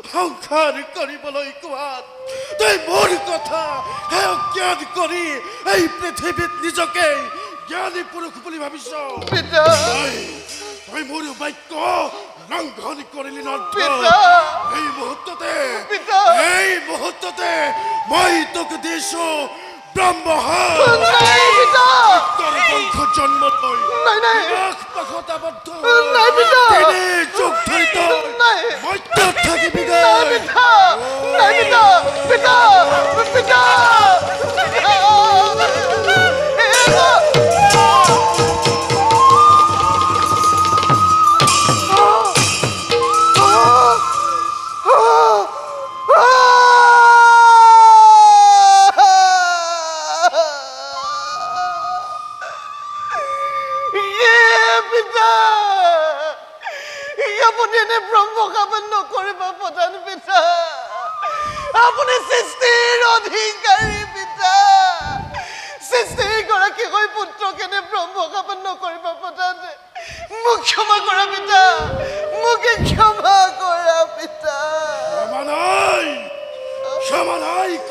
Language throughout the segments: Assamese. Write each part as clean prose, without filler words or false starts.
সংসাৰ কৰিবলৈ কোৱাত তই মোৰ কথা জ্ঞান কৰি এই পৃথিৱীত নিজকে জ্ঞানী পুৰুষ বুলি ভাবিছ তই মোৰ বাক্য লংঘন কৰিলি এই মুহূৰ্ততে মই তোক দিছো ব্ৰহ্মবংশ জন্ম যুগ ধৰি মধ্যত থাকিবি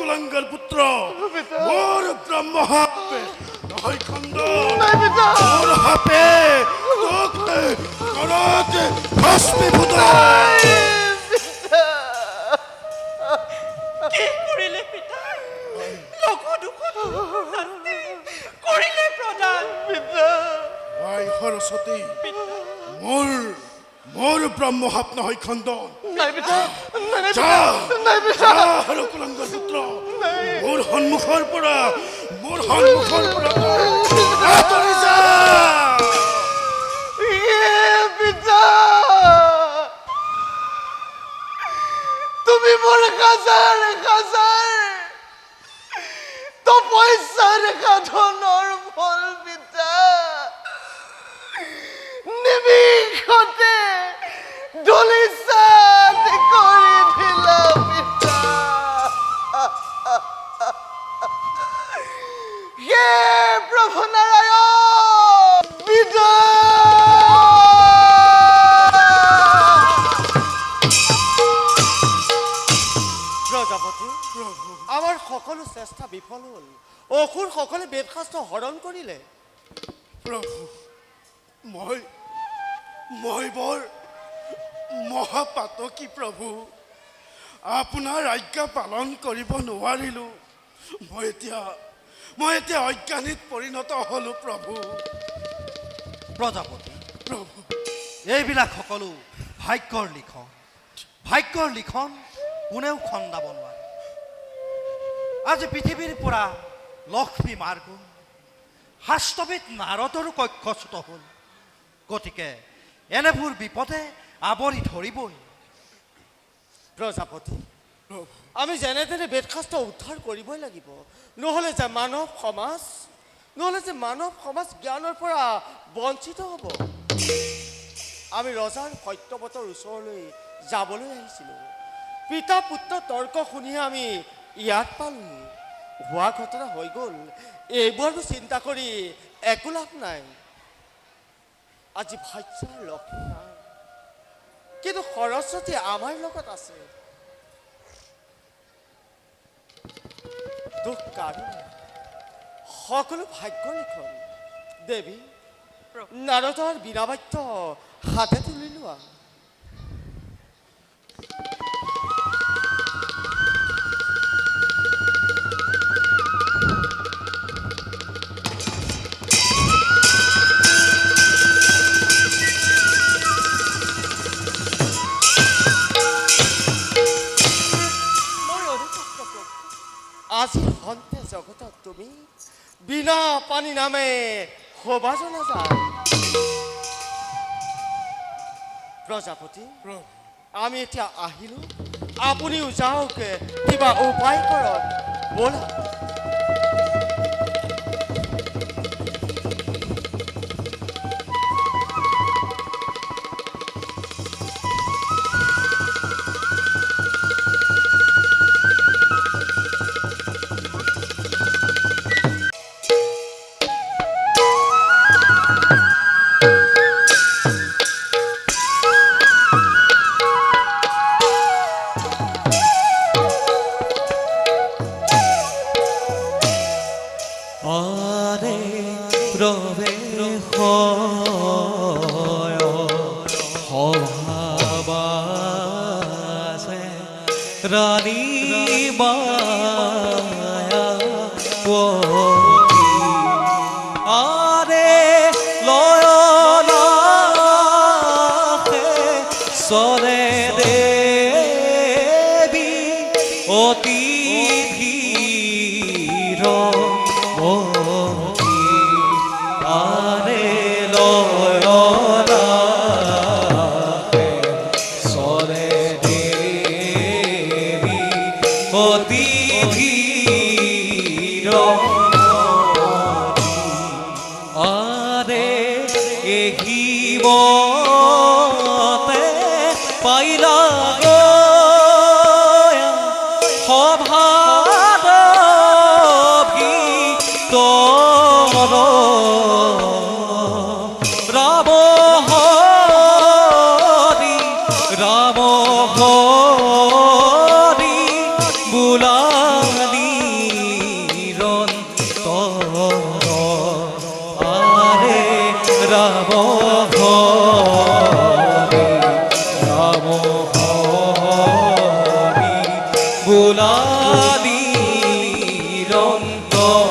কুলাঙ্গাৰ পুত্ৰ মোৰ ব্ৰহ্ম হাপে নহয় খণ্ডন মোৰ হাপে তোক কৰক ভস্মীভূত কি কৰিলে পিতা লোক দুখ কৰিলে প্ৰদান পিতা আই সৰস্বতী মোৰ ব্ৰহ্ম হাপ নহয় খণ্ডন কুলাঙ্গাৰ পুত্ৰ মোৰ সন্মুখৰ পৰা আঁতৰি যা তুমি মোৰ কাজাৰ তো পয়সাৰ সাধনৰ ফল পিতা নিমিষতে দলিসাত কৰি দিলা পিতা হে প্ৰভু নাৰায়ণ পিতা প্ৰজাপতি আমাৰ সকলো চেষ্টা বিফল হ'ল অসুৰ সকলে বেদশাস্ত্ৰ হৰণ কৰিলে প্ৰভু মই বৰ মহাপাতকী প্ৰভু আপোনাৰ আজ্ঞা পালন কৰিব নোৱাৰিলোঁ মই এতিয়া অজ্ঞানীত পৰিণত হ'লোঁ প্ৰভু প্ৰজাপতি প্ৰভু এইবিলাক সকলো ভাগ্যৰ লিখন কোনেও খণ্ডাব নোৱাৰে আজি পৃথিৱীৰ পৰা লক্ষ্মী মাৰ গ'ল শাস্ত্ৰবিদ নাৰদৰো কক্ষচ্যুত হ'ল গতিকে এনেবোৰ বিপদে আৱৰি ধৰিবই প্ৰজাপতি আমি যেনে তেনে বেদশাস্ত্ৰ উদ্ধাৰ কৰিবই লাগিব নহ'লে যে মানৱ সমাজ জ্ঞানৰ পৰা বঞ্চিত হ'ব আমি ৰজাৰ সত্যৱতৰ ওচৰলৈ যাবলৈ আহিছিলোঁ পিতা পুত্ৰ তৰ্ক শুনিহে আমি ইয়াত পালোঁ হোৱা ঘটনা হৈ গ'ল এইবোৰ চিন্তা কৰি একো লাভ নাই আজি ভাজ্যাৰ লক্ষ্মী নাই কিন্তু সৰস্বতী আমাৰ লগত আছে দুখ কাৰো নাই সকলো ভাগ্যৰ লিখন দেৱী নাৰদৰ বীণাবাদ্য হাতে তুলি লোৱা আজি সন্তে জগতত তুমি বিনা পানী নামে শোভাজনা যায় প্ৰজাপতি আমি এতিয়া আহিলোঁ আপুনিও যাওক কিবা উপায় কৰক ব'লা আছে ৰানী মায়া আৰে লয়নাখে চলে দেবী অতি ধীৰ মতি আৰে লয়নাখে চলে দেবী অতি ধীৰ আৰে এহিবতে পাইলা সভাত ভিতৰ ৰাম হৰি ৰাম হৰি বোলানি নিৰন্তৰ আৰে ৰাম হৰি ৰাম হৰি বোলানি নিৰন্তৰ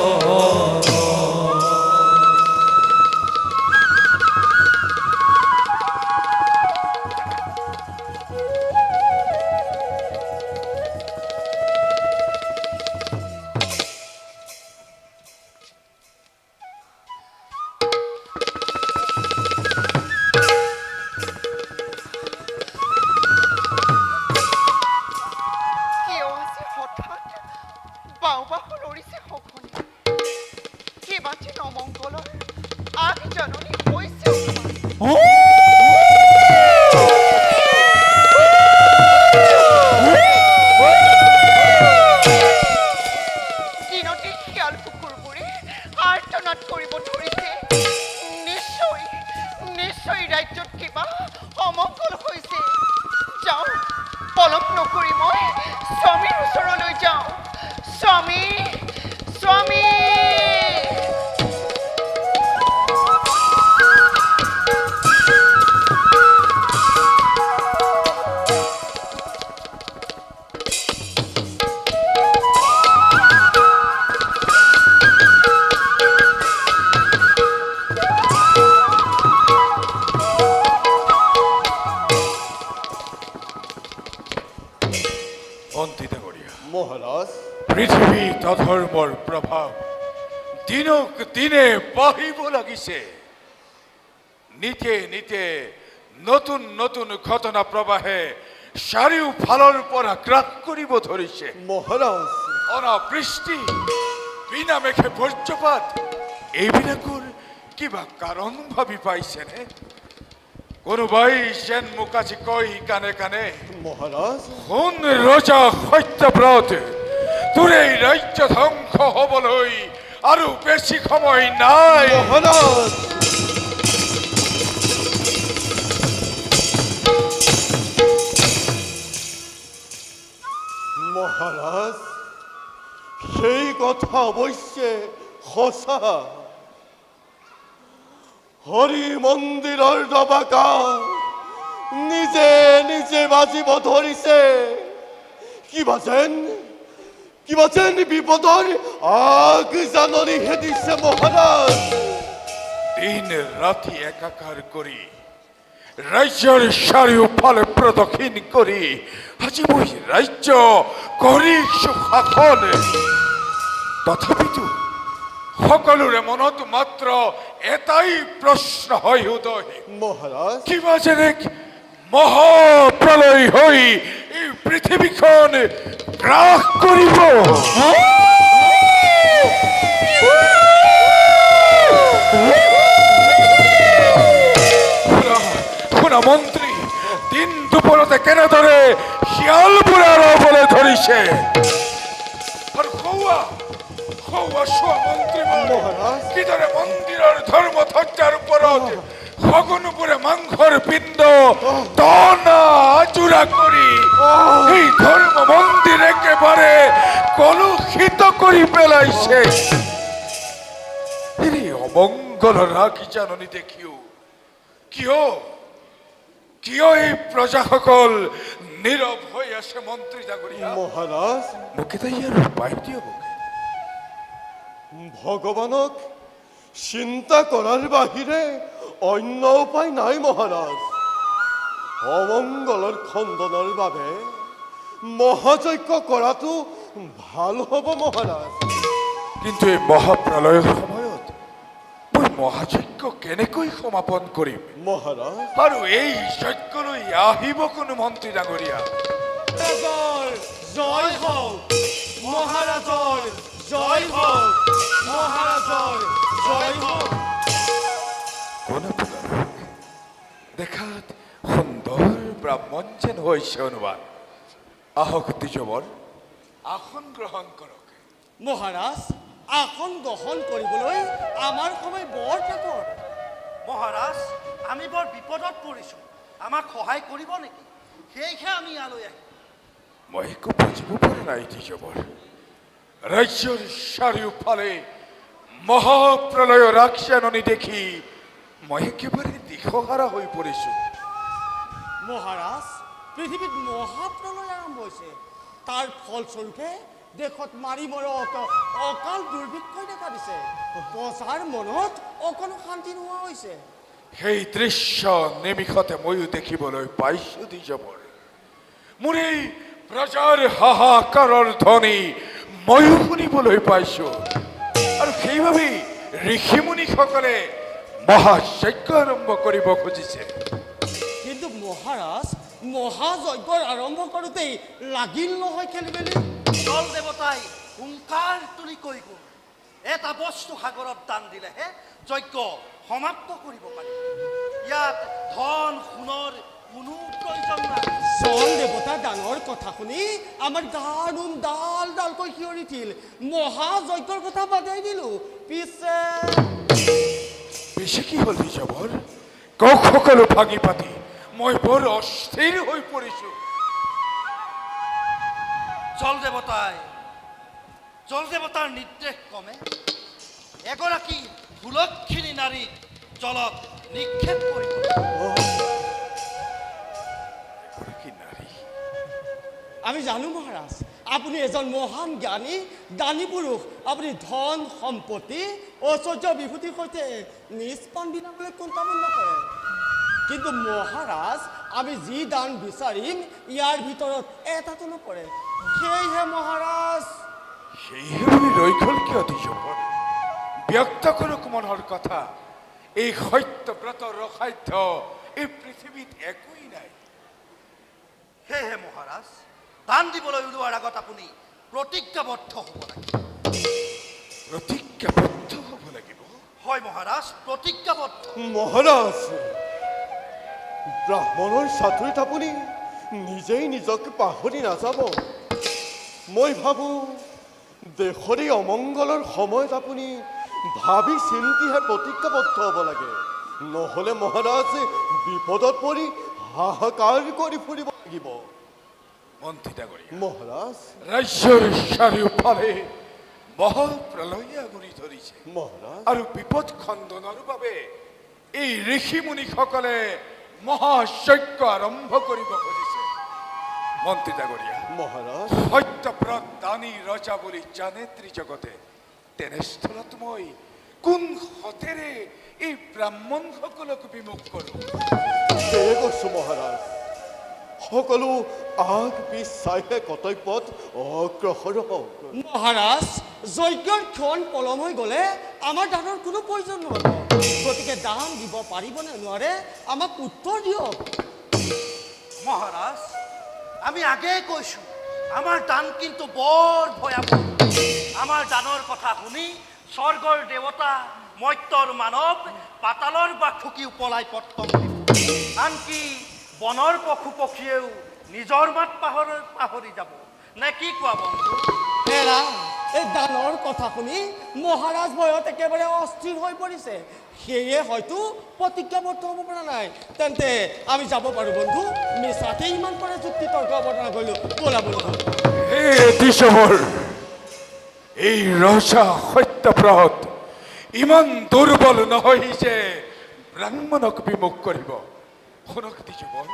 কিয় আজি হঠাৎ বাওঁবাহু লৰিছে সঘনে কিবা যে নমংগলৰ আগজননী হৈছে দিনতে শিয়াল কুকুৰবোৰে আৰ্তনাদ কৰিব ধৰিছে নিশ্চয় নিশ্চয় ৰাজ্যত কিবা অমংগল হৈছে যাওঁ পলম নকৰি মই স্বামীৰ ওচৰলৈ যাওঁ স্বামী স্বামী অন্তিত করিয়া মহারাজ পৃথিবী অধর্মর প্রভাব দিনক দিনে বাহিব লাগিছে নিতে নিতে নতুন নতুন ঘটনা প্রবাহে চাৰিওফালৰ পৰা গ্ৰাস কৰিব ধৰিছে মহাৰাজ অনাবৃষ্টি বিনা মেঘে বজ্ৰপাত এইবিলাকৰ কিবা কাৰণ ভাবি পাইছেনে কোনোবাই যেন মোক আজি কয় কানে কানে মহাৰাজ শুন ৰজা সত্যব্ৰত তোৰ এই ৰাজ্য ধ্বংস হবলৈ আৰু বেছি সময় নাই মহাৰাজ মহাৰাজ সেই কথা অৱশ্যে সঁচা হৰি মন্দিৰৰ ডবাকা নিজে নিজে বাজিব ধৰিছে কিবা যেন বিপদৰ আগজাননী দিছে মহাৰাজ দিন ৰাতি একাকাৰ কৰি ৰাজ্যৰ চাৰিওফালে প্ৰদক্ষিণ কৰি আজি মই ৰাজ্য কৰিছো শাসন তথাপিতো সকলোৰে মনত মাত্ৰ এটাই প্ৰশ্ন হয় উদয় মহাৰাজ কিবা যেনে মহাপ্ৰলয় হৈ এই পৃথিৱীখন গ্ৰাস কৰিব শুনা মন্ত্ৰী দিন দুপৰতে কেনেদৰে শিয়ালবোৰে আৰৱলৈ ধৰিছে আৰু কৌৱা চোৱা মন্ত্ৰী মহাৰাজ কিদৰে মন্দিৰৰ ধৰ্মধ্বজাৰ ওপৰত সগুনবোৰে মাংসৰ পিণ্ড টনা জোৰা কৰি এই ধৰ্ম মন্দিৰ একেবাৰে কলুষিত কৰি পেলাইছে এই অমংগলৰ কি জাননি দেখিও কিয় কিয় এই প্ৰজাসকল নীৰৱ হৈ আছে মন্ত্ৰী ডাঙৰীয়া? মহাৰাজ মোক এটা ইয়াৰ উপায় দিয়ক। ভগৱানক চিন্তা কৰাৰ বাহিৰে অন্য উপায় নাই মহাৰাজ। অমংগলৰ খণ্ডনৰ বাবে মহাযজ্ঞ কৰাটো ভাল হ'ব মহাৰাজ। কিন্তু এই মহাপ্ৰলয়ৰ সময়ত মই মহাযজ্ঞ কেনেকৈ সমাপন কৰিম? মহাৰাজ আৰু এই যজ্ঞলৈ আহিব কোনো মন্ত্ৰী ডাঙৰীয়া? জয় হওক মহাৰাজৰ, জয় হওক মহাৰাজৰ, জয় হওক। কোন আপোনালোক? দেখাত সুন্দৰ ব্ৰাহ্মণ যেন হৈছে অনুবাদ। আহক দ্বিজবৰ, আসন গ্ৰহণ কৰক। মহাৰাজ, আসন গ্ৰহণ কৰিবলৈ আমাৰ সময় বৰ ঠেকৰ। মহাৰাজ, আমি বৰ বিপদত পৰিছোঁ, আমাক সহায় কৰিব নেকি? সেয়েহে আমি ইয়ালৈ আহিম। মই একো বুজিব পৰা নাই দ্বিজবৰ। ৰাজ্যৰ চাৰিওফালে মহাপ্ৰলয়ৰ আগজাননী দেখি মই একেবাৰে দিশহাৰা হৈ পৰিছোঁ। মহাৰাজ, পৃথিৱীত মহাপ্ৰলয় আৰম্ভ হৈছে। তাৰ ফলস্বৰূপে দেশত মাৰি মৰা অকাল দুৰ্ভিক্ষই দেখা দিছে। প্ৰজাৰ মনত অকণো শান্তি নোহোৱা হৈছে। সেই দৃশ্য নিমিষতে ময়ো দেখিবলৈ পাইছোঁ দ্বিজবৰ। মোৰ এই প্ৰজাৰ হাহাকাৰৰ ধ্বনি ময়ো শুনিবলৈ পাইছোঁ। আৰু সেইবাবেই ঋষিমুনিসকলে মহাযজ্ঞ আৰম্ভ কৰিব খুজিছে। কিন্তু মহাৰাজ, মহাযজ্ঞৰ আৰম্ভ কৰোঁতেই লাগিল নহয় খেলি মেলি। জল দেৱতাই হুংকাৰ তুলি কৈ গ'ল, এটা বস্তু সাগৰত দান দিলেহে যজ্ঞ সমাপ্ত কৰিব পাৰি। ইয়াত ধন সোণৰ কোনো প্ৰয়োজন নাই। জল দেৱতা দানৰ কথা শুনি আমাৰ গাৰুম ডাল ডালকৈ শিয়ৰি উঠিল। মহাযজ্ঞৰ কথা বাদেই দিলোঁ। পিছে কি হ'ল দ্বিজবৰ? কওক সকলো ভাঙি পাতি, মই বৰ অস্থিৰ হৈ পৰিছোঁ। জল দেৱতাৰ নিৰ্দেশ ক্ৰমে এগৰাকী সুলক্ষিনী নাৰীক জলত নিক্ষেপ কৰিব। এগৰাকী নাৰী? আমি জানো মহাৰাজ, আপুনি এজন মহান জ্ঞানী দানী পুৰুষ। আপুনি ধন সম্পত্তি ঐশ্বৰ্য বিভূতিৰ সৈতে নিজ পাণ বিলাবলৈ কুণ্ঠাবোধ নকৰে। কিন্তু মহাৰাজ, আমি যি দান বিচাৰিম ইয়াৰ ভিতৰত এটাতো নপৰে। সেয়েহে মহাৰাজ, সেয়েহে বুলি ৰৈ গ'ল কিয় দ্বিজবৰ? ব্যক্ত কৰক মনৰ কথা। এই সত্যব্ৰতৰ অসাধ্য এই পৃথিৱীত একোৱেই নাই। সেয়েহে মহাৰাজ, দান দিবলৈ ওলোৱাৰ আগত আপুনি প্ৰতিজ্ঞাবদ্ধ হ'ব লাগিব। প্ৰতিজ্ঞাবদ্ধ হ'ব লাগিব? হয় মহাৰাজ, প্ৰতিজ্ঞাবদ্ধ। মহাৰাজ, ব্ৰাহ্মণৰ চাতুৰিত আপুনি নিজেই নিজকে পাহৰি নাযাব। মই ভাবোঁ দেশৰে অমংগলৰ সময়ত আপুনি ভাবি চিন্তিহে প্ৰতিজ্ঞাবদ্ধ হ'ব লাগে। নহ'লে মহাৰাজ বিপদত পৰি হাহাকাৰ কৰি ফুৰিব লাগিব। মন্ত্ৰী ডাঙৰীয়া, মহাৰাজ ৰাজ্যৰ চাৰিওফালে মহাপ্ৰলয়ে আগুৰি ধৰিছে। মহাৰাজ আৰু বিপদ খণ্ডনৰ বাবে এই ঋষিমুনিসকলে মহাযজ্ঞ আৰম্ভ কৰিব খুজিছে। মন্ত্ৰী ডাঙৰীয়া, মহাৰাজ সত্যব্ৰত দানী ৰজা বুলি জানে ত্ৰিজগতে। তেনেস্থলত মই কোন হতেৰে এই ব্ৰাহ্মণসকলক বিমুখ কৰোঁ? সেয়ে কৈছোঁ মহাৰাজ, সকলো আগ পিছ চাইহে কৰ্তব্যত অগ্ৰসৰ হওক। মহাৰাজ, যজ্ঞৰ ক্ষণ পলম হৈ গ'লে আমাৰ দানৰ কোনো প্ৰয়োজন নহ'ব। গতিকে দান দিব পাৰিবনে নোৱাৰে আমাক উত্তৰ দিয়ক। মহাৰাজ, আমি আগেয়ে কৈছোঁ, আমাৰ দান কিন্তু বৰ ভয়াৱহ। আমাৰ দানৰ কথা শুনি স্বৰ্গৰ দেৱতা, মৰ্ত্যৰ মানৱ, পাতালৰ বা ঠুকি উপলাই পত্তম দিব। আনকি বনৰ পশু পক্ষীয়েও নিজৰ মাত পাহৰি যাব। নে কি কোৱা বন্ধু? এৰা, এই দানৰ কথা শুনি মহাৰাজ ভয়ত একেবাৰে অস্থিৰ হৈ পৰিছে। সেয়ে হয়তো প্ৰতিজ্ঞাবদ্ধ হ'ব পৰা নাই। তেন্তে আমি যাব পাৰোঁ বন্ধু। মিছাতে ইমান পৰা যুক্তি তৰ্ক অৱতাৰণা কৰিলোঁ। ব'লা ব'লা। দ্বিজবৰ, এই ৰজা সত্যব্ৰত ইমান দুৰ্বল নহয় যে ব্ৰাহ্মণক বিমুখ কৰিব। শুনক দিজবৰ,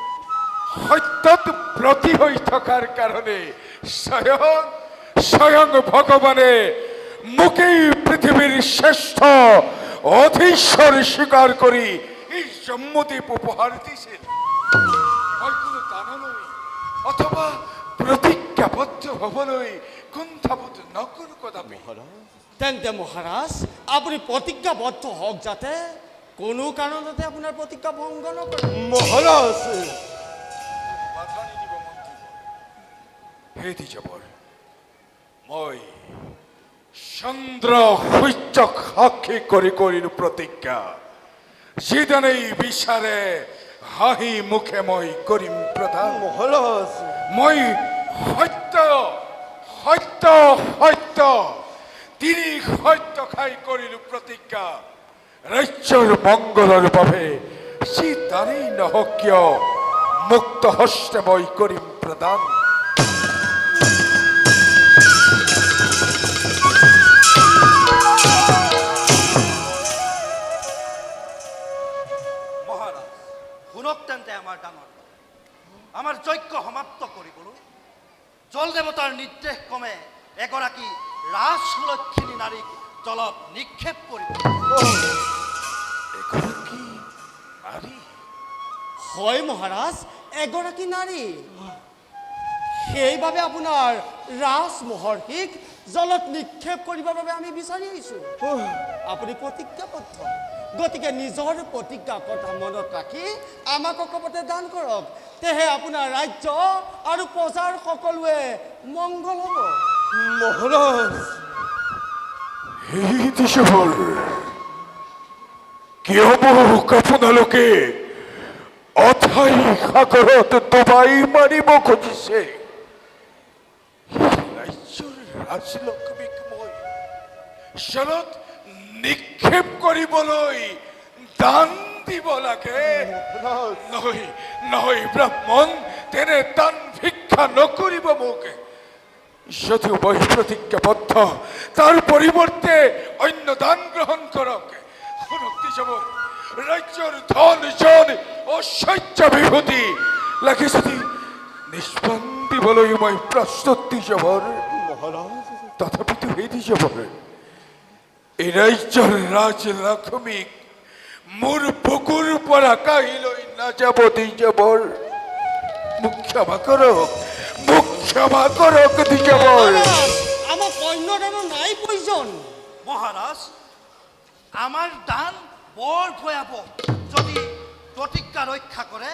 সত্যত ব্ৰতী হৈ থকাৰ কাৰণে স্বয়ং ভগৱানে মোকেই পৃথিৱীৰ শ্ৰেষ্ঠ অধীশ্বৰ স্বীকাৰ কৰি এই জন্মদ্বীপ উপহাৰ দিছিল। মই কোনো দানলৈ অথবা প্ৰতিজ্ঞাবদ্ধ হ'বলৈ কুণ্ঠাবোধ নকৰো কদাপি। তেন্তে মহাৰাজ আপুনি প্ৰতিজ্ঞাবদ্ধ হওক, যাতে কোনো কাৰণতে আপোনাৰ প্ৰতিজ্ঞা ভংগ নকৰে। মহাৰাজ বাধা নিদিব মন্ত্ৰী। হে দিজবৰ, মই চন্দ্ৰ সূৰ্যক সাক্ষী কৰি কৰিলো প্ৰতিজ্ঞা, যিজনেই বিচাৰে হাঁহি মুখে মই কৰিম প্ৰদান। মহাৰাজ মই সত্য সত্য সত্য তিনি সত্য খাই কৰিলো প্ৰতিজ্ঞা, ৰাজ্যৰ মংগলৰ বাবে যি দানেই নহওক কিয় মুক্ত হস্তে মই কৰিম প্ৰদান। মহাৰাজ শুনক তেন্তে আমাৰ ডাঙৰ আমাৰ যজ্ঞ সমাপ্ত কৰিবলৈ জল দেৱতাৰ নিৰ্দেশ ক্ৰমে এগৰাকী ৰাজসুলক্ষিনী নাৰীক জলত নিক্ষেপ কৰিব। এগৰাকী নাৰী? হয় মহাৰাজ, এগৰাকী নাৰী। সেইবাবে আপোনাৰ ৰাজমহৰ্ষিক জলত নিক্ষেপ কৰিবৰ বাবে আমি বিচাৰি আহিছোঁ। আপুনি প্ৰতিজ্ঞাবদ্ধ, গতিকে নিজৰ প্ৰতিজ্ঞাৰ কথা মনত ৰাখি আমাক অকপতে দান কৰক, তেহে আপোনাৰ ৰাজ্য আৰু প্ৰজাৰ সকলোৱে মংগল হ'ব। মহাৰাজ এই দিশবৰ কিয় মোক আপোনালোকে অথাই সাগৰত ডুবাই মাৰিব খুজিছে? ৰাজ্যৰ ৰাজলক্ষ্মীক মই জলত নিক্ষেপ কৰিবলৈ দান দিব লাগে? নহয় নহয় ব্ৰাহ্মণ, তেনে দান ভিক্ষা নকৰিব মোক। যদিও মই প্ৰতিজ্ঞাবদ্ধ, তাৰ পৰিৱৰ্তে অন্য দান গ্ৰহণ কৰক। শুনক দিজবৰ, ৰাজ্যৰ ধন জন ঐশ্বৰ্য বিভূতি লাগি যদি নিষ্পান দিবলৈ মই প্ৰস্তুত দিজবৰ। মহাৰাজ তথাপিতো সেই দিজবৰ, এই ৰাজ্যৰ ৰাজলক্ষ্মীক মোৰ বুকুৰ পৰা কাঢ়ি লৈ নাযাব দিজবৰ। মোক ক্ষমা কৰক, মোক ক্ষমা কৰক দিজবৰ। মহাৰাজ, আমাক অন্য দানৰ নাই প্ৰয়োজন। মহাৰাজ আমাৰ দান বৰ ভয়াৱহ, যদি প্ৰতিজ্ঞা ৰক্ষা কৰে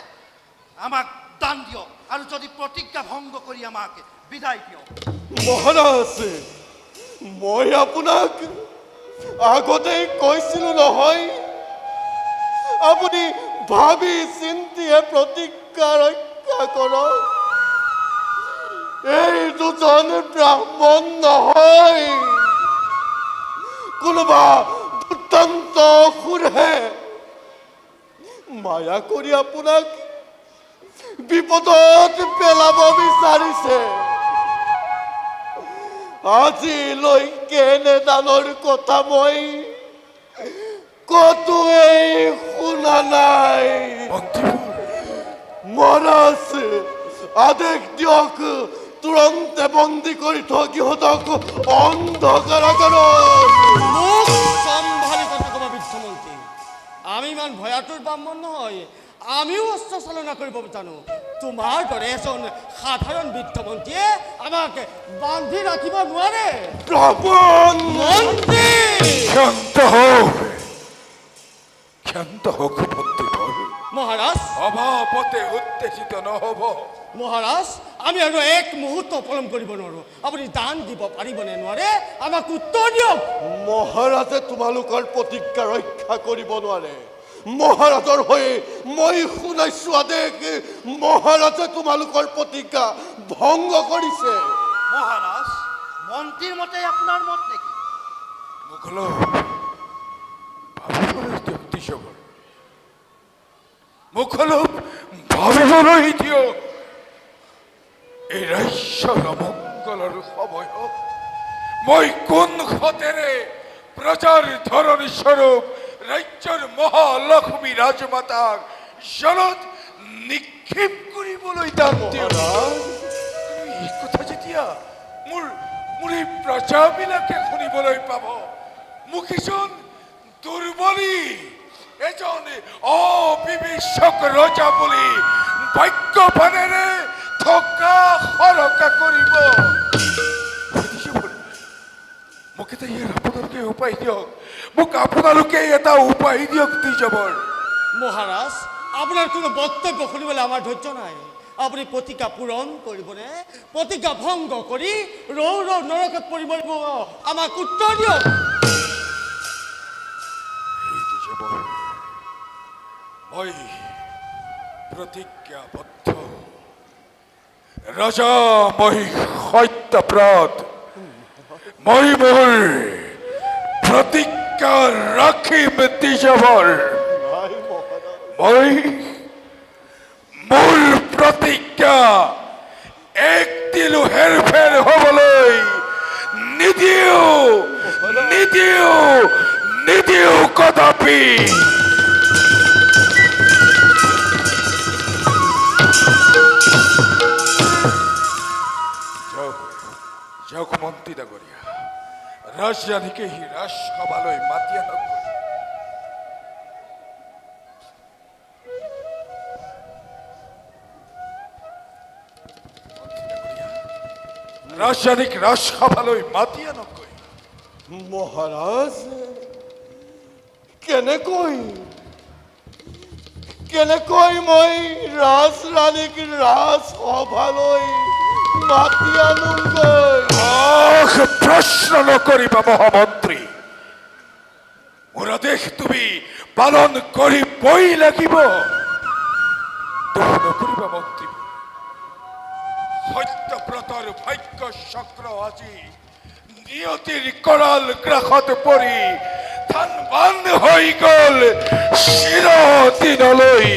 আমাক দান দিয়ক, আৰু যদি প্ৰতিজ্ঞা ভংগ কৰি আমাক বিদায় দিয়ক। মহাৰাজ মই আপোনাক আগতেই কৈছিলো নহয়, আপুনি ভাবি চিন্তিয়ে প্ৰতিজ্ঞা ৰক্ষা কৰক। এই দুজন ব্ৰাহ্মণ নহয়, কোনোবা দুৰ্দান্ত অসুৰে মায়া কৰি আপোনাক বিপদত পেলাব বিচাৰিছে। আজিলৈকে এনে দানৰ কথা মই কতোৱেই শুনা নাই। মহাৰাজ আদেশ দিয়ক, তুৰন্তে বন্দী কৰি থক ইহঁতক অন্ধকাৰাগাৰত। মোক চম্ভালি কথা ক'ব বৃদ্ধমন্ত্ৰী, আমি ইমান ভয়াতুৰ ব্ৰাহ্মণ নহয়, আমিও অস্ত্ৰ চালনা কৰিব জানো। তোমাৰ দৰে এজন সাধাৰণ বৃদ্ধমন্ত্ৰীয়ে আমাক বান্ধি ৰাখিব নোৱাৰে। ব্ৰাহ্মণ মন্ত্ৰী ক্ষান্ত হওক, ক্ষান্ত হওক মন্ত্ৰীবৰ। মহাৰাজ, অভাৱতে উত্তেজিত নহব। মহাৰাজ আমি আৰু এক মুহূৰ্ত পলম কৰিব নোৱাৰোঁ। আপুনি দান দিব পাৰিবনে নোৱাৰে আমাক উত্তৰ দিয়ক। মহাৰাজে তোমালোকৰ প্ৰতিজ্ঞা ৰক্ষা কৰিব নোৱাৰে। মহাৰাজৰ হৈ মই শুনাইছো আদেশ, মহাৰাজে তোমালোকৰ প্ৰতিজ্ঞা ভংগ কৰিছে। মহাৰাজ মন্ত্ৰীৰ মতে আপোনাৰ মত নেকি? মোক অলপ ভাবিবলৈ দিয়ক দিশবৰ, মোক অলপ ভাবিবলৈ দিয়ক। এই ৰাজ্যৰ অমংগলৰ সময়ত মই কোন সতেৰে প্ৰজাৰ ধৰণী স্বৰূপ ৰাজ্যৰ মহালক্ষ্মী ৰাজমাতাক জলত নিক্ষেপ কৰিবলৈ দান দিওঁ মহাৰাজ এই কথা যেতিয়া মোৰ মোৰ এই প্ৰজাবিলাকে শুনিবলৈ পাব মোক এজন দুৰ্বলী এজন অবিবেচক ৰজা বুলি বাক্যবাণেৰে থকা সৰকা কৰিব মোক এটা ইয়াৰ আপোনালোকে উপায় দিয়ক মোক আপোনালোকে এটা উপায় দিয়ক দ্বিজবৰ মহাৰাজ আপোনাৰ কোনো বক্তব্য শুনিবলৈ আমাৰ ধৈৰ্য নাই আপুনি প্ৰতিজ্ঞা পূৰণ কৰিবনে প্ৰতিজ্ঞা ভংগ কৰি ৰৌ ৰৌ নৰকত পৰিব আমাক উত্তৰ দিয়ক মই প্ৰতিজ্ঞাবদ্ধ ৰজা মই সত্যব্ৰত মই মোৰ প্ৰতিজ্ঞা ৰাখিম দ্বিজবৰ নাই মহাৰাজ মই মোৰ প্ৰতিজ্ঞা এক দিলো হেৰফেৰ হ'বলৈ নিদিও কদাপি যাওক মন্ত্ৰী ডাঙৰীয়া ৰাজধানীকে সি ৰাজসভালৈ মাতি আনক ৰাজধানীক ৰাজসভালৈ মাতি আনকৈ মহাৰাজ কেনেকৈ কেনেকৈ মই ৰাজৰাণীক ৰাজসভালৈ মাতি আনোগৈ প্ৰশ্ন নকৰিবা মহামন্ত্ৰী মোৰ আদেশ তুমি পালন কৰিবই লাগিব দুখ নকৰিবা মন্ত্ৰী সত্যব্ৰতৰ ভাগ্য চক্ৰ আজি নিয়তিৰ কৰাল গ্ৰাসত পৰি ধানবান হৈ গল চিৰদিনলৈ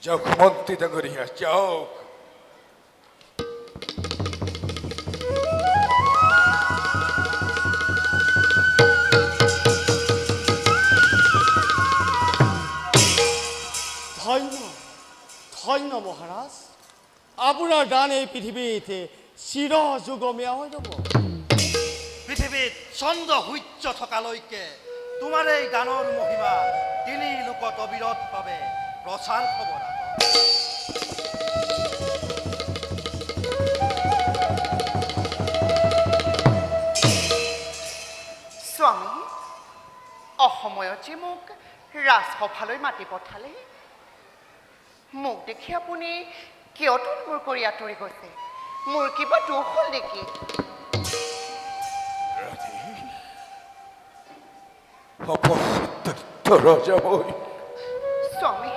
যাওক মন্ত্ৰী ডাঙৰীয়া যাওক ধন্য মহাৰাজ আপোনাৰ দান এই পৃথিৱীত চিৰযুগমীয়া হৈ যাব পৃথিৱীত চন্দ্ৰ সূৰ্য থকালৈকে তোমাৰ এই গানৰ মহিমা তিনি লোকত অবিৰতভাৱে প্ৰচাৰ হ'ব স্বামী অসময়ত যে মোক ৰাজসভালৈ মাতি পঠালে মোক দেখি আপুনি কিয় তুলমূৰ কৰি আঁতৰি গৈছে মোৰ কিবা দুখ হ'ল নেকি ৰজা মই স্বামী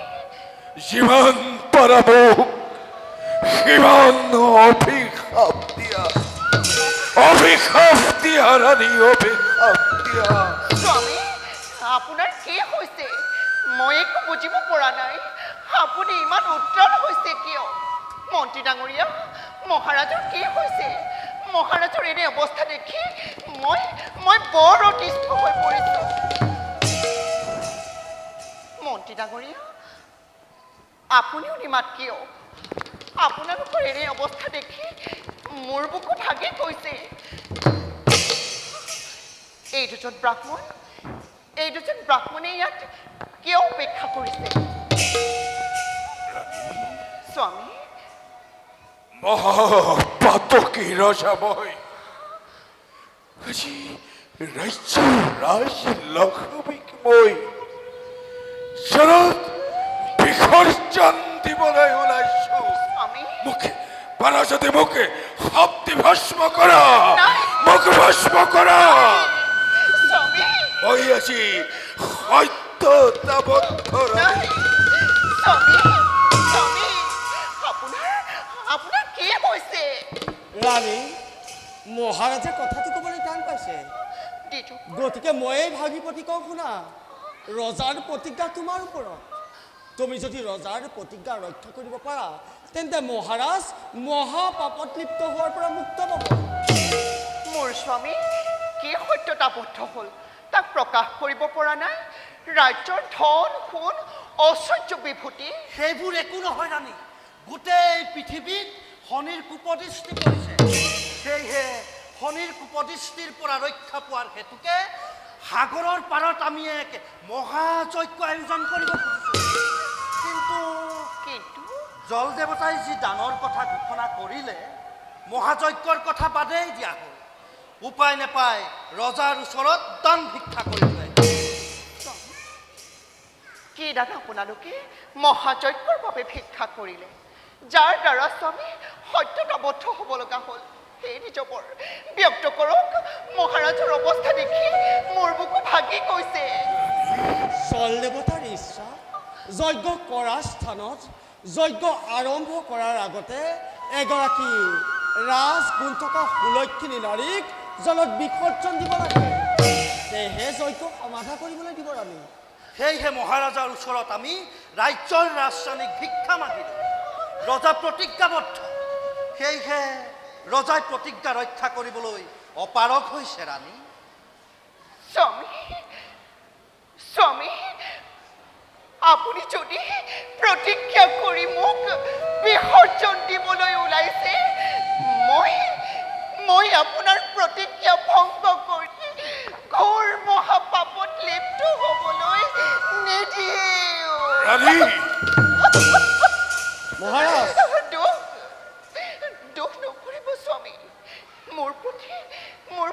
যিমান পাৰা মোক সিমান অভিশাপ দিয়া ৰাণী অভিশাপ দিয়া স্বামী আপোনাৰ কি হৈছে মই একো বুজিব পৰা নাই আপুনি ইমান উত্তল হৈছে কিয় মন্ত্ৰী ডাঙৰীয়া মহাৰাজৰ কি হৈছে মহাৰাজৰ এনে অৱস্থা দেখি মই বৰ অতিষ্ঠ হৈ পৰিছোঁ মন্ত্ৰী ডাঙৰীয়া আপুনিও নিমাত কিয় আপোনালোকৰ এনে অৱস্থা দেখি মোৰ বুকু ভাগি গৈছে এই দুজন ব্ৰাহ্মণে ইয়াত কিয় অপেক্ষা কৰিছে স্বামী মহাপাতকী ৰজা মই আজি ৰাজ্যৰ লক্ষ্মীক মই জনত বিসৰ্জন দিবলৈ ওলাইছো স্বামী মোক পাৰা যদি মোক শক্তি ভস্ম কৰা নাই। মোক ভস্ম কৰা স্বামী মই আজি সত্যতাবদ্ধ নাই স্বামী স্বামী আপোনাৰ কি হৈছে ৰাণী মহাৰাজে কথাটো ক'বলৈ টান পাইছে দিজু গতিকে ময়েই ভাগিপতি কওঁ শুনা ৰজাৰ প্ৰতিজ্ঞা তোমাৰ ওপৰত তুমি যদি ৰজাৰ প্ৰতিজ্ঞা ৰক্ষা কৰিব পাৰা তেন্তে মহাৰাজ মহাপাপত লিপ্ত হোৱাৰ পৰা মুক্ত পাব মোৰ স্বামী কি সত্যতাবদ্ধ হ'ল তাক প্ৰকাশ কৰিব পৰা নাই ৰাজ্যৰ ধন সোণ ঐশ্বৰ্য বিভূতি সেইবোৰ একো নহয় ৰাণী। গোটেই পৃথিৱীত শনিৰ কুপদৃষ্টি পৰিছে। সেয়েহে শনিৰ কুপদৃষ্টিৰ পৰা ৰক্ষা পোৱাৰ হেতুকে সাগৰৰ পাৰত আমি এক মহাযজ্ঞ আয়োজন কৰিব খুজিছোঁ। কিন্তু কিন্তু জল দেৱতাই যি দানৰ কথা ঘোষণা কৰিলে, মহাযজ্ঞৰ কথা বাদেই দিয়া হ'ল। উপায় নাপায় ৰজাৰ ওচৰত দান ভিক্ষা কৰিবলৈ। কি দান আপোনালোকে মহাযজ্ঞৰ বাবে ভিক্ষা কৰিলে, যাৰ দ্বাৰা স্বামী সত্যতাবদ্ধ হ'ব লগা হ'ল? সেই নিজবৰ ব্যক্ত কৰক। মহাৰাজৰ অৱস্থা দেখি মোৰ বুকু ভাগি গৈছে। জল দেৱতাৰ ইচ্ছা যজ্ঞ কৰা স্থানত যজ্ঞ আৰম্ভ কৰাৰ আগতে এগৰাকী ৰাজগুণ থকা সুলক্ষিনী নাৰীক জলত বিসৰ্জন দিব লাগে। সেয়েহে যজ্ঞ সমাধা কৰিবলৈ দিব আমি। সেয়েহে মহাৰাজাৰ ওচৰত আমি ৰাজ্যৰ ৰাজধানীক ভিক্ষা মাগিলোঁ। ৰজা প্ৰতিজ্ঞাবদ্ধ। সেয়েহে ৰজাই প্ৰতিজ্ঞা ৰক্ষা কৰিবলৈ অপাৰগ হৈছে ৰাণী। স্বামী স্বামী, আপুনি যদি প্ৰতিজ্ঞা কৰি মোক বিসৰ্জন দিবলৈ ওলাইছে, মই আপোনাৰ প্ৰতিজ্ঞা ভংগ কৰি ঘোৰ মহাপাপত লিপ্ত হ'বলৈ নিদিওঁ। ৰাণী মহাৰাজ দুখ নকৰিব স্বামী। মোৰ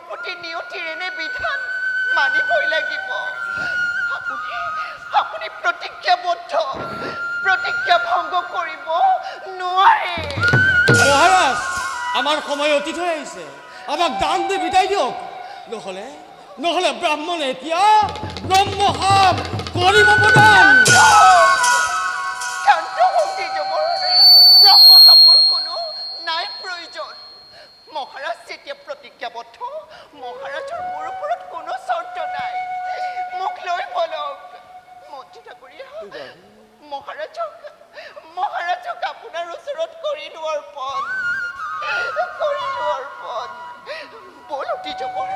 প্ৰতি নিয়তিৰ এনে বিধান মানিবই লাগিব। আপুনি প্ৰতিজ্ঞাবদ্ধ, প্ৰতিজ্ঞা ভংগ কৰিব নোৱাৰে। মহাৰাজ, আমাৰ সময় অতীত হৈ আহিছে। আমাক দান দি বিদায় দিয়ক। নহ'লে ব্ৰাহ্মণে এতিয়া ব্ৰহ্মসাপ কৰিব প্ৰদান। শান্ত হওক দ্বিজবৰ। ব্ৰহ্মসাপৰ কোনো নাই প্ৰয়োজন। মহাৰাজ যেতিয়া প্ৰতিজ্ঞাবদ্ধ, মহাৰাজৰ মোৰ ওপৰত কোনো চৰ্ত নাই। মোক লৈ বলক। মন্ত্ৰী ডাঙৰীয়া, মহাৰাজক আপোনাৰ ওচৰত কৰিলো অৰ্পণ। বল দ্বিজবৰ।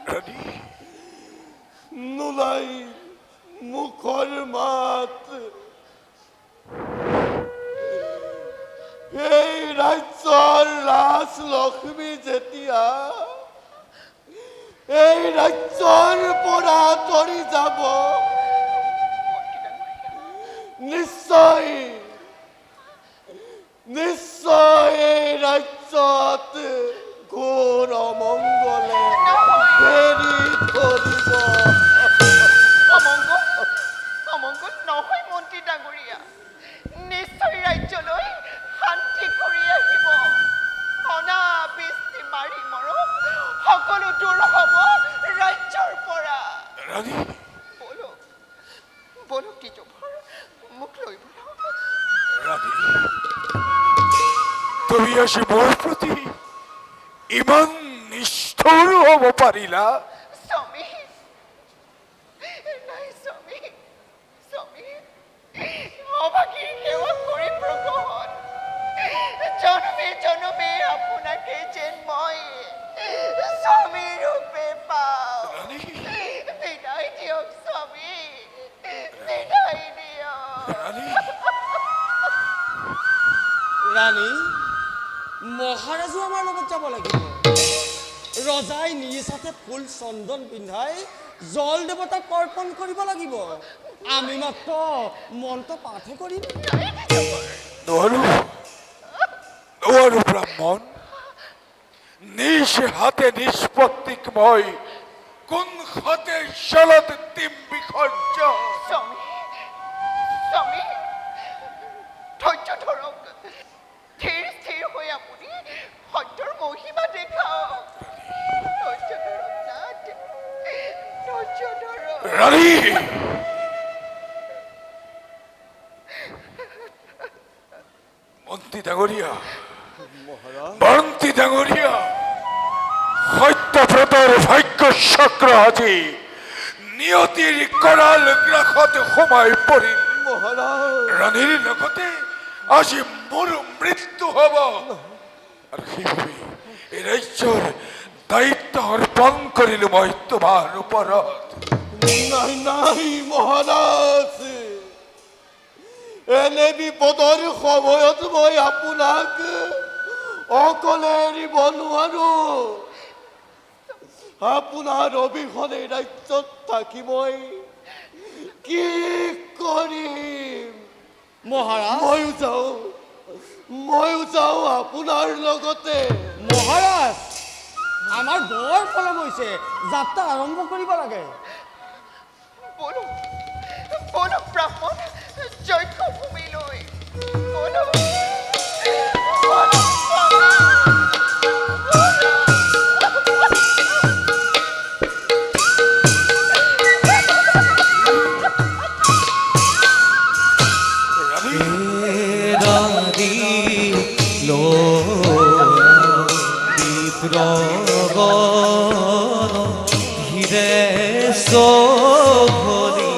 ৰাণী নোলাই মুখৰ মাত। এই ৰাজ্যৰ ৰাজলক্ষ্মী যেতিয়া এই ৰাজ্যৰ পৰা আঁতৰি যাব, নিশ্চয় এই ৰাজ্যত ঘোৰ অমংগলে ফেৰি ধৰিব। অমংগল নহয় মন্ত্ৰী ডাঙৰীয়া। নিশ্চয় ৰাজ্যলৈ শান্তি কৰি আহিব। অনাবৃষ্টি মাৰি মৰম সকলো দূৰ হ'ব ৰাজ্যৰ পৰা। ৰাণী বলক দ্বিজবৰ, মোক লৈ বলক। ৰাণী তুমি আজি মোৰ প্ৰতি ইমান নিষ্ঠুৰ হ'ব পাৰিলা? স্বামী নাই, স্বামী অভাগীৰ সেৱা কৰি প্ৰগহন। জনমে জনমে আপোনাকে যেন মই স্বামী ৰূপে পাওঁ। বিদায় দিয়ক স্বামী, বিদায় দিয়ক। ৰাণী, মহাৰাজো আমাৰ লগত যাব লাগিব। ৰজাই নিজ হাতে ফুল চন্দন পিন্ধাই জল দেৱতাক অৰ্পণ কৰিব লাগিব। আমি মাত্ৰ মন্ত্ৰ পাঠে কৰিম। নোৱাৰো ব্ৰাহ্মণ। নিজ হাতে নিষ্পত্তিক মই কোন হাতে জলত দিম বিসৰ্জন? স্বামী ধৈৰ্য ধৰক। স্থিৰ হৈ আপুনি সত্যৰ মহিমা দেখাওক। ধৈৰ্য ধৰক নাথ, ধৈৰ্য ধৰক। ৰাণী মন্ত্ৰী ডাঙৰীয়া, সত্যব্ৰতৰ ভাগ্য চক্ৰ আজি নিয়তিৰ কৰাল গ্ৰাসত সোমাই পৰিল। ৰাণীৰ লগতে আজি মোৰ মৃত্যু হ'ব। আৰু সেইবাবে এই ৰাজ্যৰ দায়িত্ব অৰ্পণ কৰিলো মই তোমাৰ ওপৰত। নাই নাই মহাৰাজ, এনে বিপদৰ সময়ত মই আপোনাক অকলে এৰিব নোৱাৰো। আপোনাৰ অবিহনে ৰাজ্যত থাকি মই কি কৰিম? মহাৰাজ ময়ো যাওঁ আপোনাৰ লগতে। মহাৰাজ, আমাৰ বৰ পলম হৈছে, যাত্ৰা আৰম্ভ কৰিব লাগে। বলো বলো ব্ৰাহ্মণ, যজ্ঞভূমিলৈ বলো বলো এৰাদি লো বিদ্ৰগ ধীৰে চৰি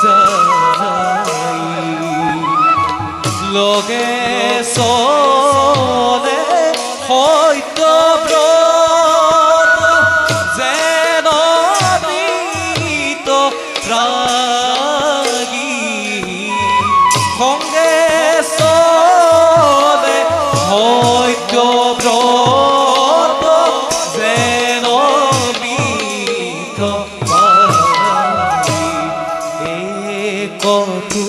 যাই লগে চলে সত্যব্ৰত যেন নিত ৰাগী সঙ্গে চলে সত্যব্ৰত যেন বিধ একটু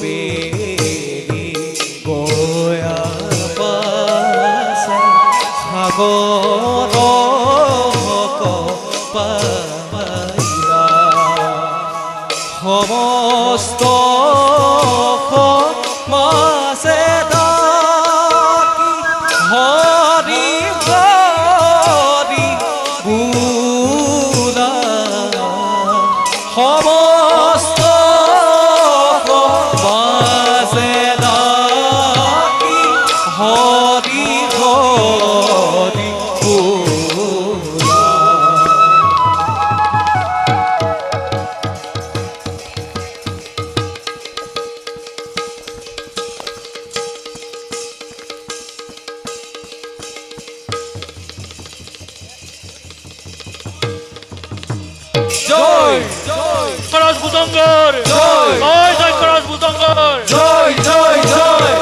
বেৰি গয়া পাছে সাগৰ পাইলা সমস্ত মাছে ডাকি হৰি হৰি বোলা সমস্ত মাছে ডাকি হৰি হৰি বোলা। জয় খরচ বুজঙ্গর জয় জয় জয় খরচ বুজঙ্গর জয় জয় জয়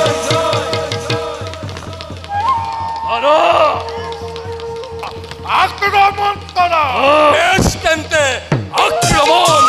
আরো আক্রমণ করা। বেশ তেন্তে আক্রমণ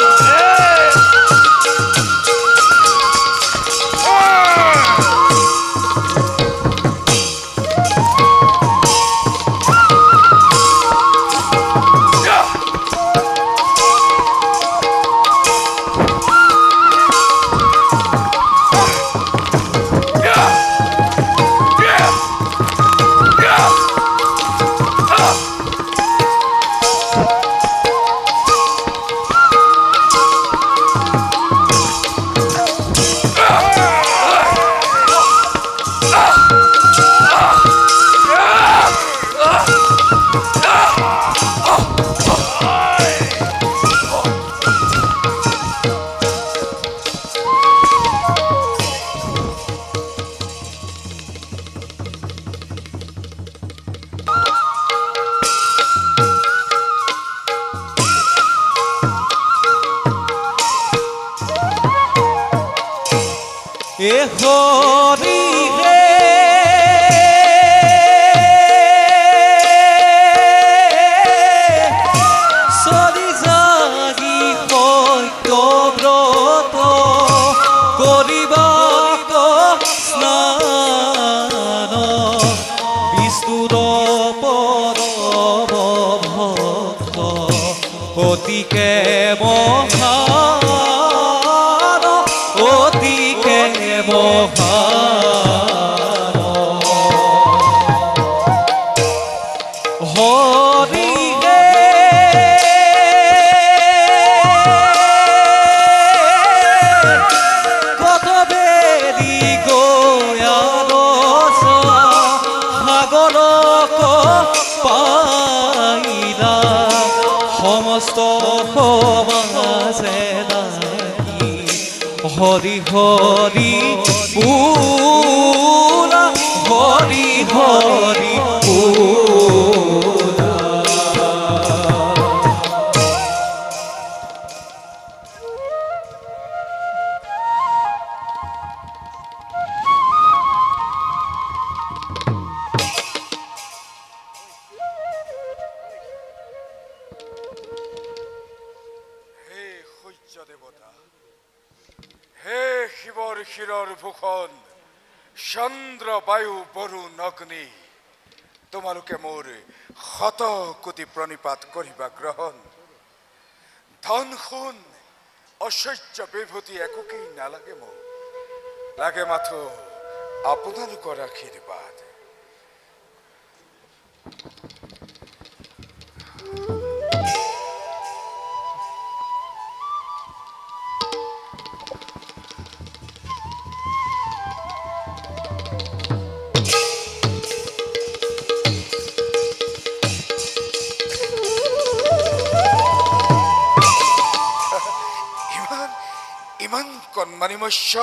এ হরি হে চলি জাগি সত্যব্ৰত কৰিবাক স্নান বিষ্ণুৰ পৰম ভক্ত অতিকে মহান অতিকে মহান হৰি হে কত বেদি গয়াৰ সাগৰক পাইলা সমস্ত সমাজে নাহি হৰি হৰি বোলা হৰি হৰি বোলা। শিৰৰ ভূষণ চন্দ্ৰ বায়ু বৰুণ অগ্নি তোমালোকে মোৰ শত কোটি প্ৰণিপাত কৰিবা গ্ৰহণ ধন সোণ ঐশ্বৰ্য বিভূতি একোকেই নালাগে মোক লাগে মাথো আপোনালোকৰ আশীৰ্বাদ ইমান কণমানি মৎস্য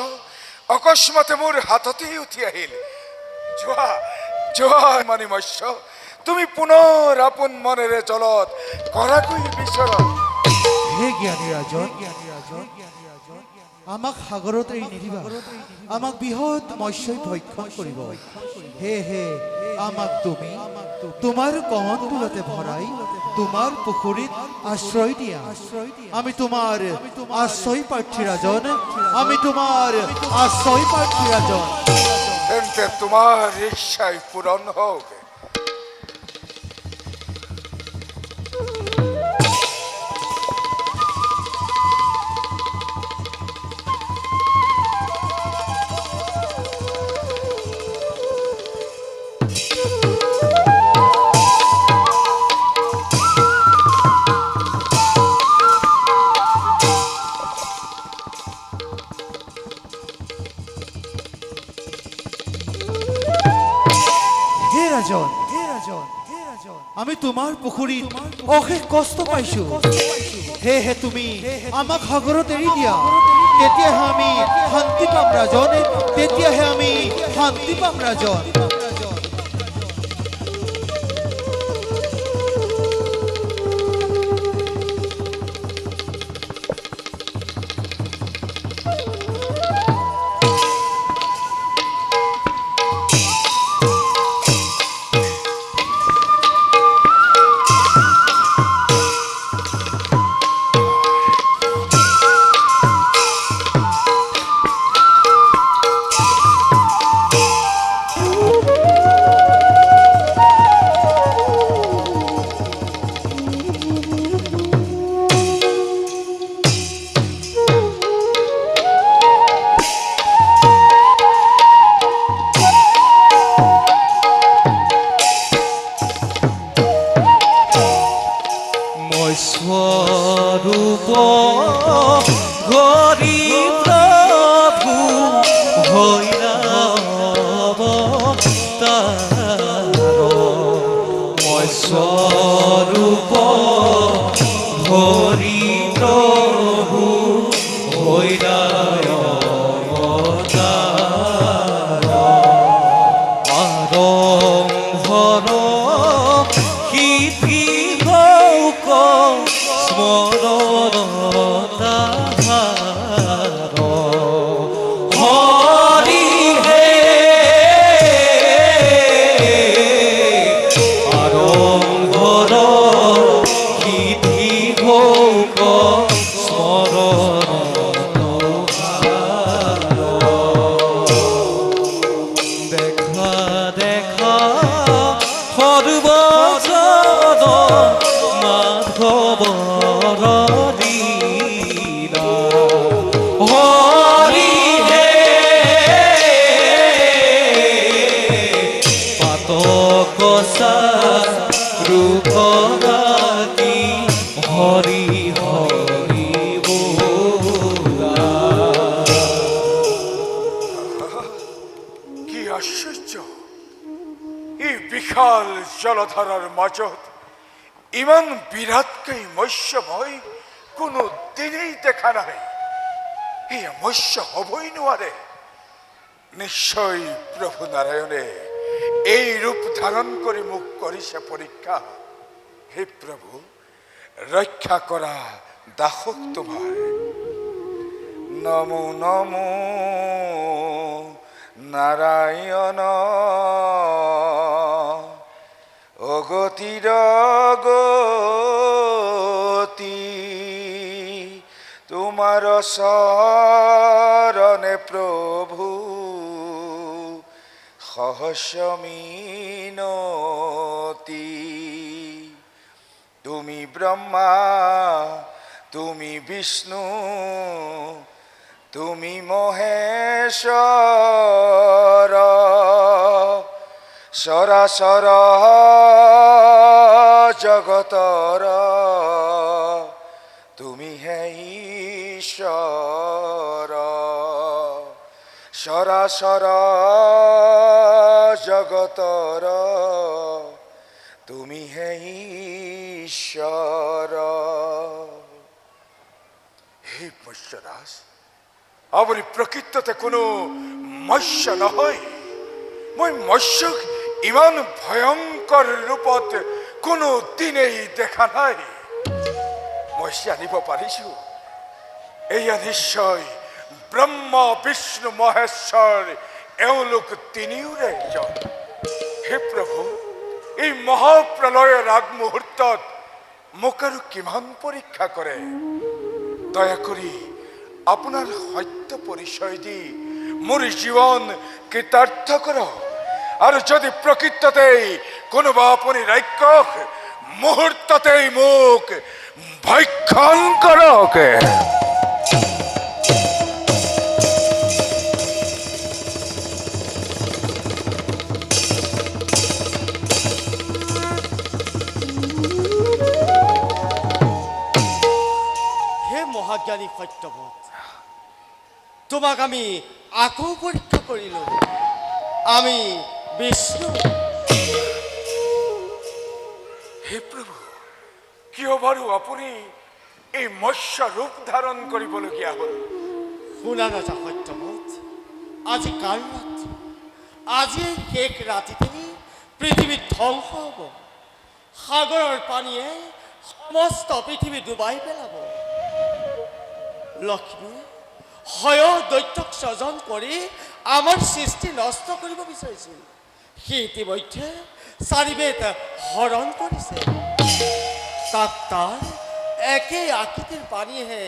অকস্মাতে মোৰ হাততেই উঠি আহিল যোৱা যোৱা মানি মৎস্য তুমি পুনৰ আপোন মনেৰে জলত কৰাকৈ বিচৰণ হে জ্ঞানী ৰাজন আমাক সাগৰত এৰি নিদিবা আমাক বৃহৎ মৎস্যই ভক্ষণ কৰিব হে আমাক তুমি তোমাৰ কমণ্ডলতে ভৰাই তোমাৰ পুখুৰীত আশ্ৰয় দিয়া আমি তোমাৰ আশ্ৰয় প্ৰাৰ্থী ৰাজন আমি তোমাৰ আশ্ৰয় প্ৰাৰ্থী ৰাজন তেন্তে তোমাৰ ইচ্ছাই পূৰণ হওক আমি তোমাৰ পুখুৰীত অশেষ কষ্ট পাইছো সেয়েহে তুমি আমাক সাগৰত এৰি দিয়া তেতিয়াহে আমি শান্তি পাম ৰাজন তেতিয়াহে আমি শান্তি পাম ৰাজন স্বরূপ হরি প্রভু ভৈরব মই স্বরূপ হরি প্রভু ভৈরব আরম্ভর হিতি স্মরণ তাহার হরি হে আরম্ভর হিতি হোক স্মরণ দেখা দেখা সর্বজন মাধব হরি হে পাতকসা রূপরাতি হরি হরি কি আশ্চর্য এই বিশাল জলধারার মাজত ইমান বিরাটকৈ মৎস্য মই কোনো দিনেই দেখা নাই এই মৎস্য হবই নোৱাৰে নিশ্চয় প্ৰভু নাৰায়ণে এই ৰূপ ধাৰণ কৰি মোক কৰিছে পৰীক্ষা হে প্ৰভু ৰক্ষা কৰা দাসক তোমাৰ নমো নমো নাৰায়ণ অগতিৰ গতি তোমাৰ চৰণে প্ৰভু সহস মিনতি। তুমি ব্রহ্মা, তুমি বিষ্ণু, তুমি মহেশ্বর, সরাসর জগতর তুমি হে ঈশ্বর, সরাসর জগতর তুমি হে ঈশ্বর। হে মৎস্যদাস, আপুনি প্ৰকৃততে কোনো মৎস্য নহয়। মই মৎস্যক ইমান ভয়ংকৰ ৰূপত কোনো দিনেই দেখা নাই। মই জানিব পাৰিছো এয়া নিশ্চয় ব্ৰহ্মা বিষ্ণু মহেশ্বৰ, এওঁলোক তিনিওৰে এজন। হে প্ৰভু, এই মহাপ্ৰলয়ৰ আগমুহূৰ্তত মোক আৰু কিমান পৰীক্ষা কৰে। দয়া কৰি আপোনাৰ সত্য পৰিচয় দি মোৰ জীৱন কৃতাৰ্থ কৰক, আৰু যদি প্ৰকৃততেই কোনোবা আপুনি ৰাক্ষস, মুহূৰ্ততেই মোক ভক্ষণ কৰক। হে মহাজ্ঞানী সত্যবত, তোমাক আমি আকৌ পৰীক্ষা কৰিলো। আমি বিষ্ণু। হে প্ৰভু, কিয় বাৰু আপুনি এই মৎস্য ৰূপ ধাৰণ কৰিবলগীয়া হ'ল? শুনা ৰজা সত্যবত, আজি কাল ৰাতি, আজি এই শেষ ৰাতিতেই পৃথিৱী ধ্বংস হ'ব। সাগৰৰ পানীয়ে সমস্ত পৃথিৱী ডুবাই পেলাব। লক্ষ্মী হয় দৈত্যক স্বজন কৰি আমাৰ সৃষ্টি নষ্ট কৰিব বিচাৰিছিল। সি ইতিমধ্যে চাৰিবেদ হৰণ কৰিছে। তাক তাৰ একে আকৃতিৰ পানীয়েহে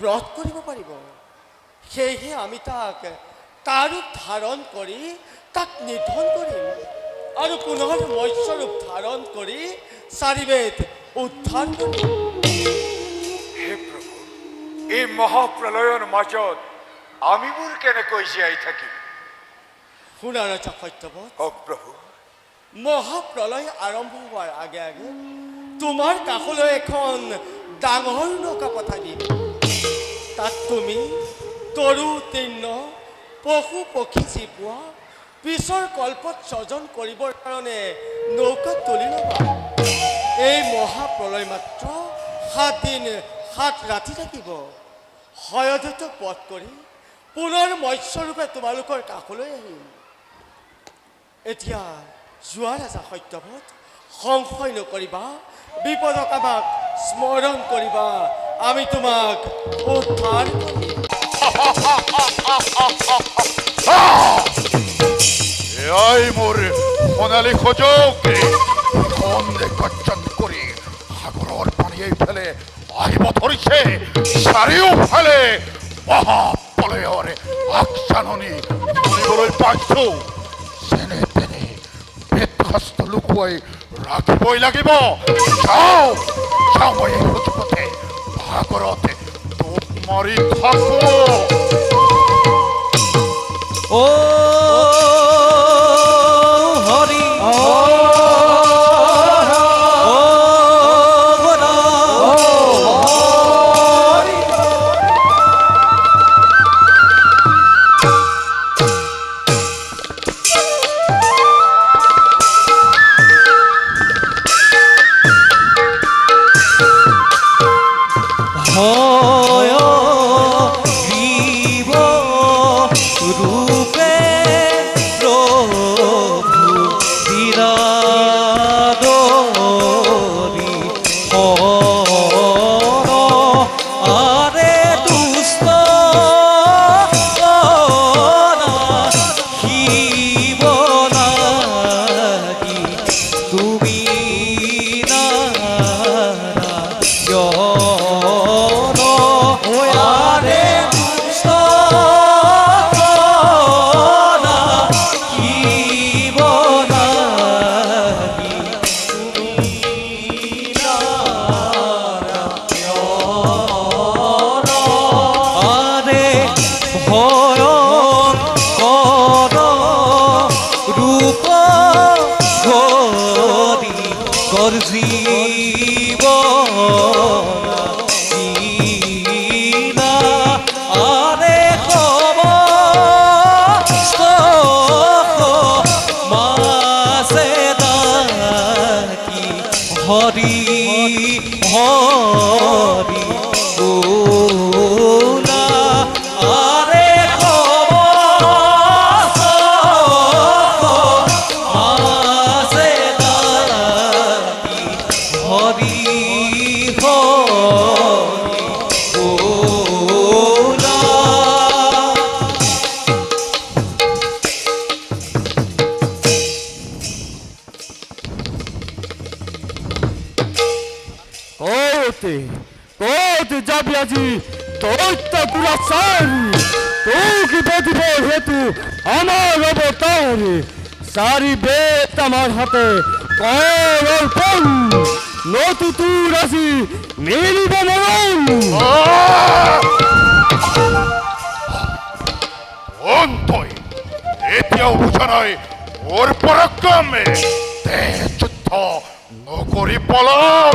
ব্ৰত কৰিব পাৰিব। সেয়েহে আমি তাক তাৰ ৰূপ ধাৰণ কৰি তাক নিধন কৰিম, আৰু পুনৰ মৎস্য ৰূপ ধাৰণ কৰি চাৰিবেদ উদ্ধাৰ কৰিম। হে প্ৰভু, এই মহাপ্ৰলয়ৰ মাজত আমিবোৰ কেনেকৈ জীয়াই থাকিম? শুনা ৰজা সত্যবত, হওক প্ৰভু। মহাপ্ৰলয় আৰম্ভ হোৱাৰ আগে আগে তোমাৰ কাষলৈ এখন ডাঙৰ নৌকা পঠাই দিম। তাত তুমি তৰু তৃণ, পশু পক্ষী জীৱা পিছৰ কল্পত স্বজন কৰিবৰ কাৰণে নৌকাত তুলি ল'বা। এই মহাপ্ৰলয় মাত্ৰ 7 দিন 7 ৰাতি থাকিব। হয়দৈত্য বধ কৰি পুনৰ মৎস্যৰূপে তোমালোকৰ কাষলৈ আহিম। এতিয়া যোৱা ৰাজা সত্যবত, সংশয় নকৰিবা, বিপদক আমাক স্মৰণ কৰিবা, আমি তোমাক উদ্ধাৰ কৰিম। এয়াই মোৰ সোণালী সুযোগ। সন্দেহ গৰ্জন কৰি সাগৰৰ পানী এইফালে আহিব ধৰিছে। চাৰিওফালে মহাপ্ৰলয়ৰ আগজাননী শুনিবলৈ পাইছো। যেনে তেনে বেদশাস্ত্ৰ লুকুৱাই ৰাখিবই লাগিব। যাওঁ যাওঁ, মই এই সুযোগতে সাগৰত ডুব মাৰি থাকো। ও হৰি, ও বলা, হয় জীব ৰূপে আছে ক'ত যাবি আজি দৈত্য দুৰাচাৰী তোক বধিব হেতু আমাৰ অৱতাৰী চাৰি বেত আমাৰ হাতে কৰ অৰ্পণ নতু তোৰ আজি মেলিব মৰণ অন্তই এতিয়াও বুজা নাই ওর পরাক্রমে তে যুদ্ধ নকরি পলাম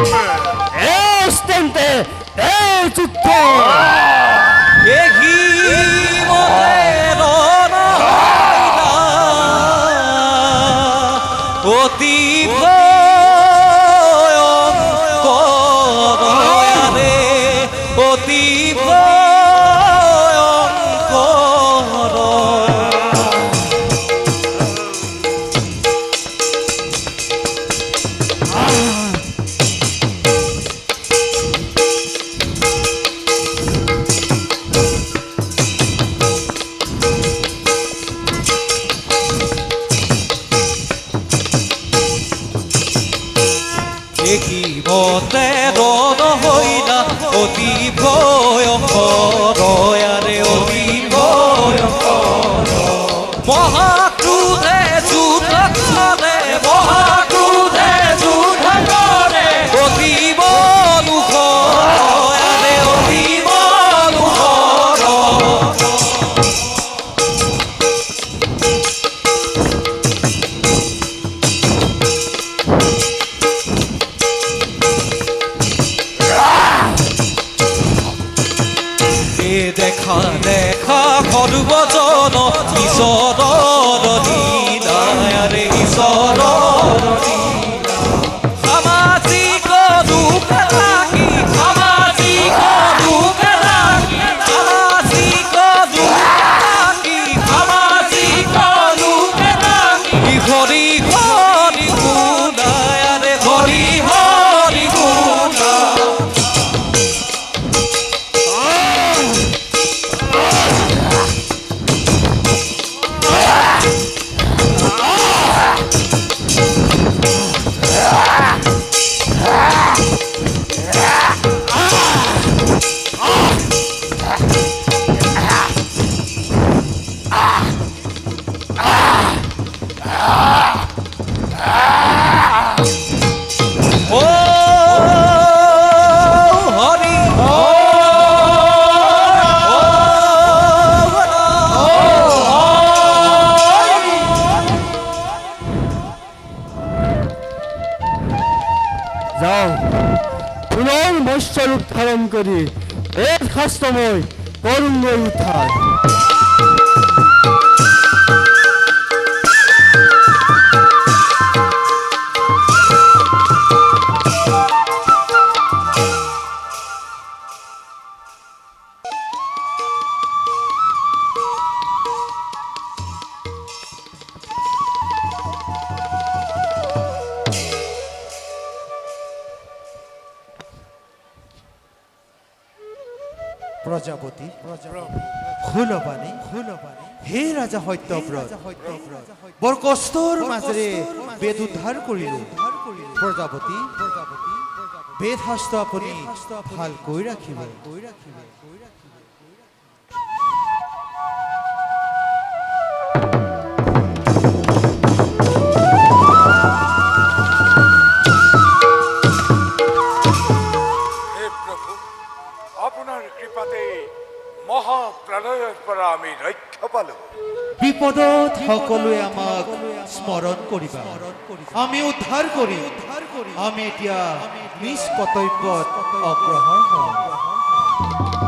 এস্তেন্তে এ যুদ্ধ এগি মহের নাইলা অতি ভয়ঙ্করে অতি দেখিবতে ৰণ হইলা অতি ভয়ঙ্কৰ আৰে অতি ভয়ঙ্কৰ মহাক্ৰোধে যুদ্ধ কৰে মহাক্ৰোধে যুদ্ধ কৰে অতীব দুখৰ আৰে অতীব দুখৰ দেখা দেখা সৰ্বজন ঈশ্বৰৰ লীলাৰে ঈশ্বৰৰ লীলা সামাজিক দুখে লাগি সামাজিক দুখে লাগি সামাজিক দুখে লাগি সামাজিক দুখে লাগি হৰি হৰি গুণাৰে হৰি হৰি গুণা যাও পুনৰ মৎস্যৰূপ ধাৰণ কৰি এক শাস্ত্ৰময় কৰোগৈ উদ্ধাৰ প্ৰজাপতি খুলবাণী হে ৰাজা সত্যব্ৰত বৰ কষ্টৰ মাজেৰে বেদ উদ্ধাৰ কৰিলো প্ৰজাপতি বেদ শাস্ত্ৰ আপুনি ভালকৈ ৰাখিব আপোনাৰ কৃপাতে মহাপ্ৰলয়ৰ পৰা আমি ৰক্ষা পালো বিপদত সকলোৱে আমাক স্মৰণ কৰিবা আমি উদ্ধাৰ কৰি আমি এতিয়া নিজ কৰ্তব্যত অগ্ৰসৰ হওঁ